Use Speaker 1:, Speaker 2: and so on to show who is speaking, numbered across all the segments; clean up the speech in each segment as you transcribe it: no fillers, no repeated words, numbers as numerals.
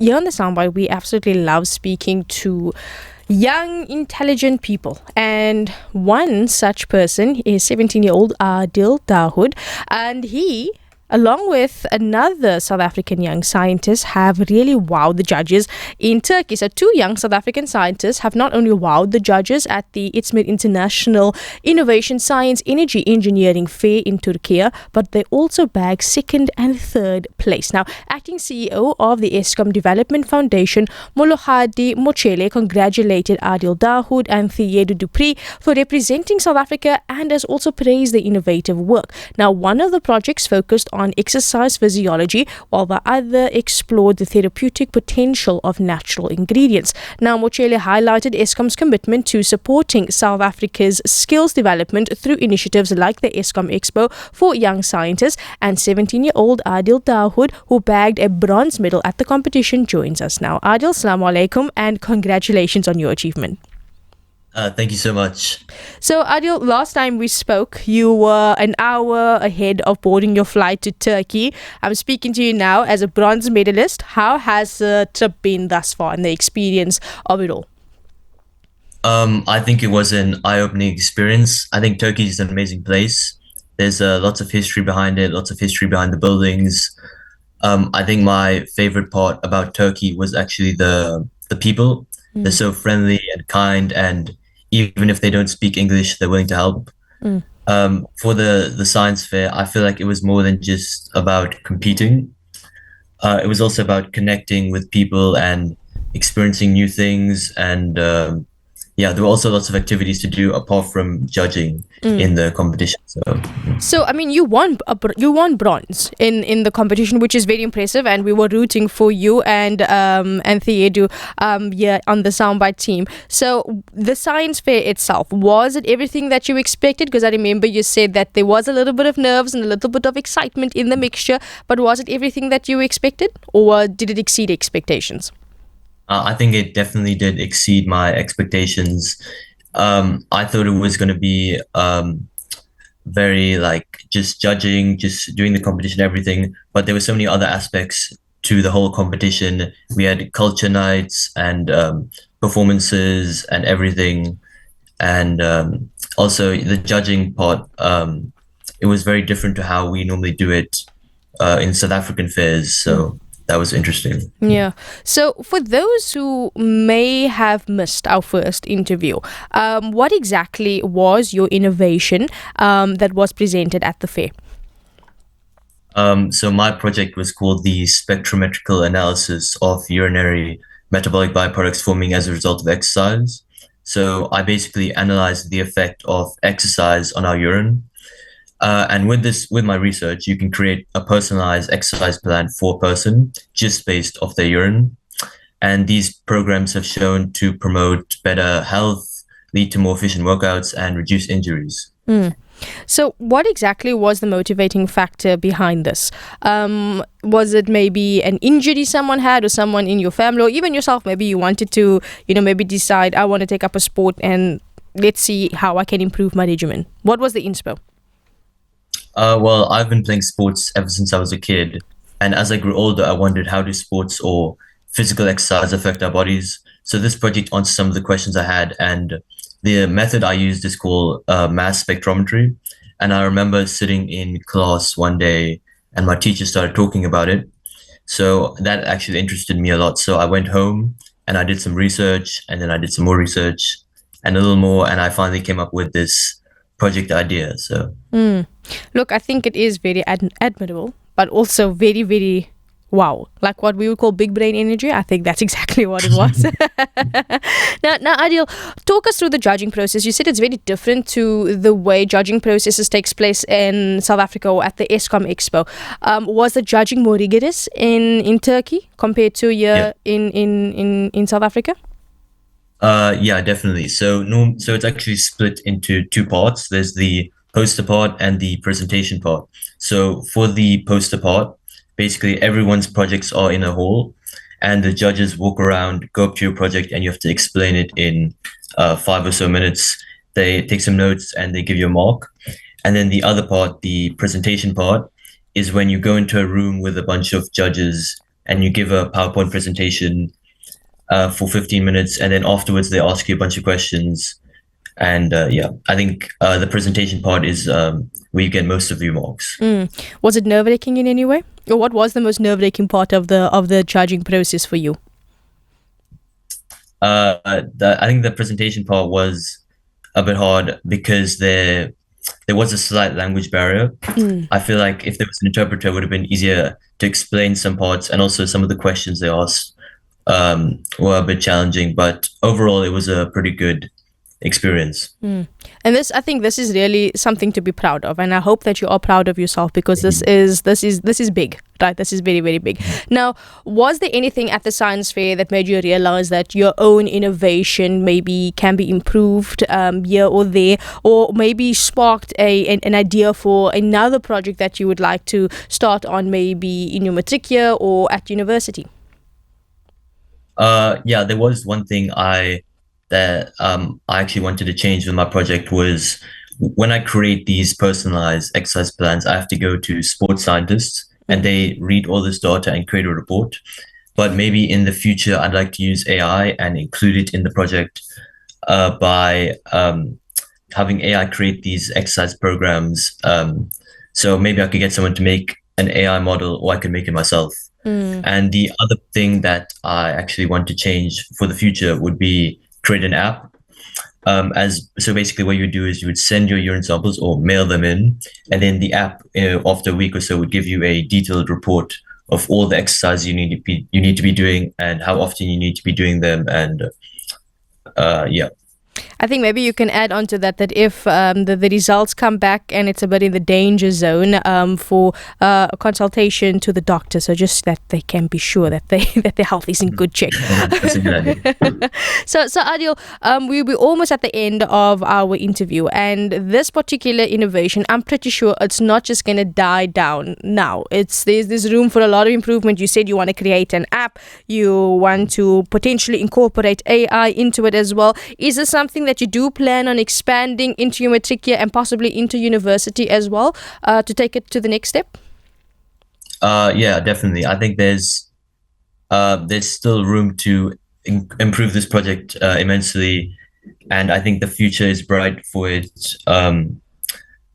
Speaker 1: here on the Soundbite, we absolutely love speaking to young, intelligent people. And one such person is 17-year-old Aadil Dawood. And he, along with another South African young scientist, have really wowed the judges in Turkey. So two young South African scientists have not only wowed the judges at the İzmir International Innovation Science Energy Engineering Fair in Turkey, but they also bagged second and third place. Now, acting CEO of the Eskom Development Foundation, Mologadi Motshele, congratulated Aadil Dawood and Thiedu for representing South Africa and has also praised the innovative work. Now, one of the projects focused on exercise physiology, while the other explored the therapeutic potential of natural ingredients. Now, Motshele highlighted Eskom's commitment to supporting South Africa's skills development through initiatives like the Eskom Expo for young scientists, and 17-year-old Aadil Dawood, who bagged a bronze medal at the competition, joins us now. Aadil, Assalamu alaikum, and congratulations on your achievement.
Speaker 2: Thank you so much.
Speaker 1: So, Aadil, last time we spoke, you were an hour ahead of boarding your flight to Turkey. I'm speaking to you now as a bronze medalist. How has the trip been thus far and the experience of it all?
Speaker 2: I think it was an eye-opening experience. I think Turkey is an amazing place. There's lots of history behind it, lots of history behind the buildings. I think my favorite part about Turkey was actually the people. They're so friendly and kind, and even if they don't speak English, they're willing to help. For the science fair, I feel like it was more than just about competing. It was also about connecting with people and experiencing new things. And there were also lots of activities to do apart from judging in the competition.
Speaker 1: So, I mean, you won bronze in the competition, which is very impressive, and we were rooting for you and Thiedu on the Soundbite team. So, the science fair itself, was it everything that you expected? Because I remember you said that there was a little bit of nerves and a little bit of excitement in the mixture, but was it everything that you expected, or did it exceed expectations?
Speaker 2: I think it definitely did exceed my expectations. I thought it was going to be very just judging, just doing the competition, everything. But there were so many other aspects to the whole competition. We had culture nights and performances and everything. And also the judging part, it was very different to how we normally do it in South African fairs. So that was interesting.
Speaker 1: Yeah. So for those who may have missed our first interview, what exactly was your innovation that was presented at the fair?
Speaker 2: So my project was called the spectrometrical analysis of urinary metabolic byproducts forming as a result of exercise. So I basically analyzed the effect of exercise on our urine. And with my research, you can create a personalized exercise plan for a person just based off their urine. And these programs have shown to promote better health, lead to more efficient workouts, and reduce injuries.
Speaker 1: So what exactly was the motivating factor behind this? Was it maybe an injury someone had, or someone in your family, or even yourself? Maybe you wanted to, maybe decide, I want to take up a sport and let's see how I can improve my regimen. What was the inspo?
Speaker 2: Well, I've been playing sports ever since I was a kid. And as I grew older, I wondered, how do sports or physical exercise affect our bodies? So this project answered some of the questions I had. And the method I used is called mass spectrometry. And I remember sitting in class one day and my teacher started talking about it. So that actually interested me a lot. So I went home and I did some research, and then I did some more research and a little more. And I finally came up with this project idea. So
Speaker 1: look, I think it is very admirable, but also very, very wow, like what we would call big brain energy. I think that's exactly what it was. Now, Aadil, talk us through the judging process. You said it's very different to the way judging processes takes place in South Africa or at the Eskom Expo. Was the judging more rigorous in Turkey compared to here in South Africa?
Speaker 2: Yeah, definitely. So it's actually split into two parts. There's the poster part and the presentation part. So for the poster part, basically everyone's projects are in a hall, and the judges walk around, go up to your project, and you have to explain it in 5 or so minutes. They take some notes and they give you a mark. And then the other part, the presentation part, is when you go into a room with a bunch of judges and you give a PowerPoint presentation for 15 minutes, and then afterwards they ask you a bunch of questions. And I think the presentation part is where you get most of your marks.
Speaker 1: Was it nerve-wracking in any way? Or what was the most nerve-wracking part of the judging process for you?
Speaker 2: I think the presentation part was a bit hard because there was a slight language barrier. I feel like if there was an interpreter, it would have been easier to explain some parts, and also some of the questions they asked were a bit challenging. But overall, it was a pretty good experience.
Speaker 1: And I think this is really something to be proud of, and I hope that you are proud of yourself, because this is big, right? This is very, very big. Now, was there anything at the science fair that made you realize that your own innovation maybe can be improved here or there, or maybe sparked an idea for another project that you would like to start on, maybe in your matric year or at university?
Speaker 2: There was one thing that I actually wanted to change with my project was when I create these personalized exercise plans, I have to go to sports scientists and they read all this data and create a report. But maybe in the future, I'd like to use AI and include it in the project by having AI create these exercise programs. So maybe I could get someone to make an AI model, or I could make it myself. And the other thing that I actually want to change for the future would be create an app. So basically what you would do is you would send your urine samples or mail them in, and then the app after a week or so would give you a detailed report of all the exercises you need to be doing and how often you need to be doing them. And
Speaker 1: I think maybe you can add on to that if the results come back and it's a bit in the danger zone for a consultation to the doctor, so just that they can be sure that their health is in good check.
Speaker 2: That's a good idea.
Speaker 1: So Aadil, we're almost at the end of our interview, and this particular innovation, I'm pretty sure it's not just going to die down now. There's room for a lot of improvement. You said you want to create an app, you want to potentially incorporate AI into it as well. Is this something that you do plan on expanding into your matric year and possibly into university as well, to take it to the next step?
Speaker 2: Yeah, definitely. I think there's still room to improve this project immensely, and I think the future is bright for it. And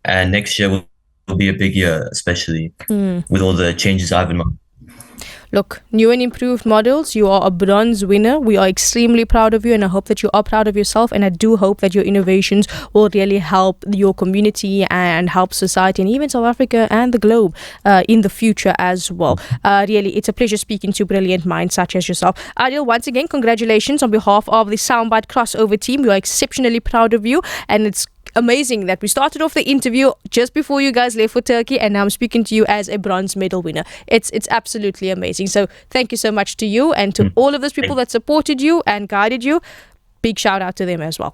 Speaker 2: next year will be a big year, especially with all the changes I have in mind.
Speaker 1: Look, new and improved models, you are a bronze winner. We are extremely proud of you, and I hope that you are proud of yourself, and I do hope that your innovations will really help your community and help society and even South Africa and the globe in the future as well. Really, it's a pleasure speaking to brilliant minds such as yourself. Aadil, once again, congratulations on behalf of the Soundbite crossover team. We are exceptionally proud of you, and it's amazing that we started off the interview just before you guys left for Turkey, and now I'm speaking to you as a bronze medal winner. It's absolutely amazing. So thank you so much to you and to all of those people that supported you and guided you. Big shout out to them as well.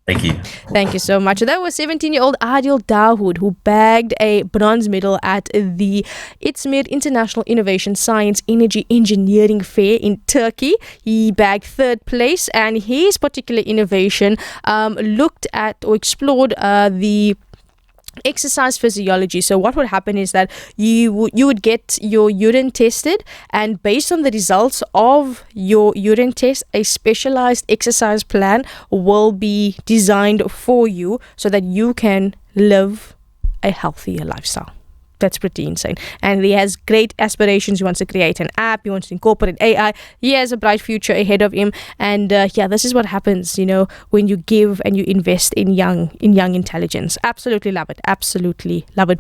Speaker 2: Thank you.
Speaker 1: Thank you so much. That was 17-year-old Aadil Dawood, who bagged a bronze medal at the İzmir International Innovation Science Energy Engineering Fair in Turkey. He bagged third place, and his particular innovation looked at or explored the exercise physiology. So what would happen is that you would get your urine tested, and based on the results of your urine test, a specialized exercise plan will be designed for you so that you can live a healthier lifestyle. That's pretty insane. And he has great aspirations. He wants to create an app. He wants to incorporate AI. He has a bright future ahead of him. And this is what happens, when you give and you invest in young intelligence. Absolutely love it. Absolutely love it.